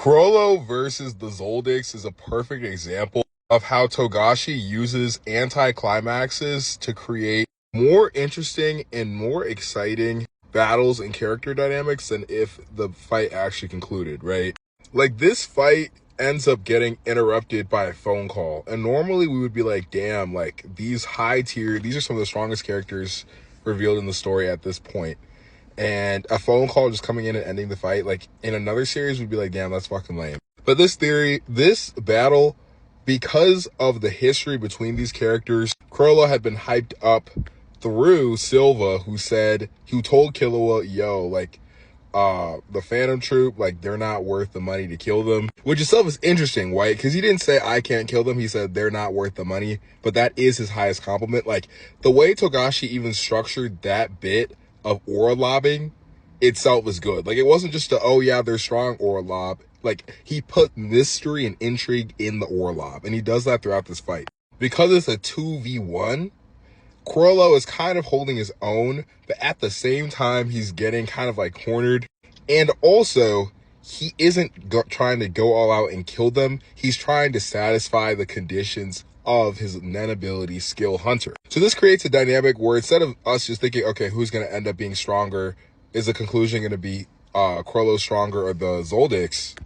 Chrollo versus the Zoldycks is a perfect example of how Togashi uses anti-climaxes to create more interesting and more exciting battles and character dynamics than if the fight actually concluded, right? Like, this fight ends up getting interrupted by a phone call. And normally we would be like, damn, like, these are some of the strongest characters revealed in the story at this point. And a phone call just coming in and ending the fight, like, in another series, we'd be like, damn, that's fucking lame. But this battle, because of the history between these characters, Chrollo had been hyped up through Silva, who told Killua, yo, like, the Phantom Troop, like, they're not worth the money to kill them, which itself is interesting, right? Because he didn't say I can't kill them, he said they're not worth the money, but that is his highest compliment. Like, the way Togashi even structured that bit of aura lobbing itself is good. Like, it wasn't just oh yeah, they're strong aura lob. Like, he put mystery and intrigue in the aura lob, and he does that throughout this fight. Because it's a 2v1, Chrollo is kind of holding his own, but at the same time, he's getting kind of like cornered. And also, he isn't trying to go all out and kill them. He's trying to satisfy the conditions of his Nen ability skill Hunter. So this creates a dynamic where instead of us just thinking, okay, who's going to end up being stronger? Is the conclusion going to be Chrollo stronger or the Zoldycks?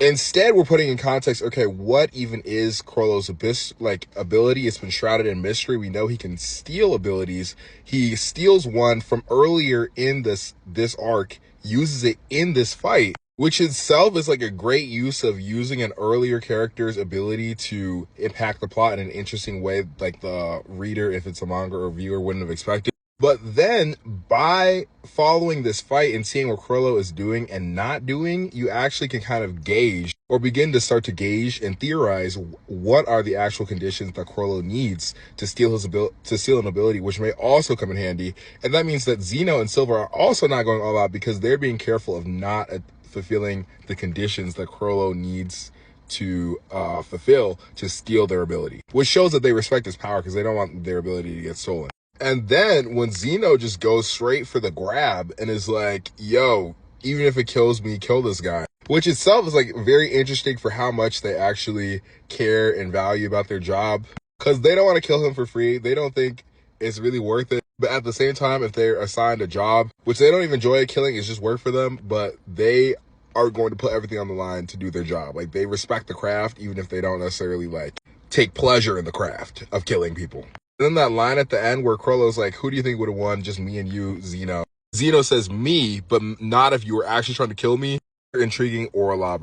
Instead, we're putting in context, okay, what even is Chrollo's ability? It's been shrouded in mystery. We know he can steal abilities. He steals one from earlier in this arc, uses it in this fight, which itself is like a great use of using an earlier character's ability to impact the plot in an interesting way, like the reader, if it's a manga or viewer, wouldn't have expected. But then, by following this fight and seeing what Chrollo is doing and not doing, you actually can kind of gauge, or begin to start to gauge and theorize, what are the actual conditions that Chrollo needs to steal an ability, which may also come in handy. And that means that Zeno and Silva are also not going all out because they're being careful of not fulfilling the conditions that Chrollo needs to fulfill to steal their ability, which shows that they respect his power because they don't want their ability to get stolen. And then when Zeno just goes straight for the grab and is like, yo, even if it kills me, kill this guy, which itself is like very interesting for how much they actually care and value about their job, because they don't want to kill him for free. They don't think it's really worth it. But at the same time, if they're assigned a job, which they don't even enjoy killing, it's just work for them, but they are going to put everything on the line to do their job. Like, they respect the craft, even if they don't necessarily like take pleasure in the craft of killing people. And then that line at the end where Chrollo's like, who do you think would have won? Just me and you, Zeno. Zeno says me, but not if you were actually trying to kill me. Intriguing aura lob, right?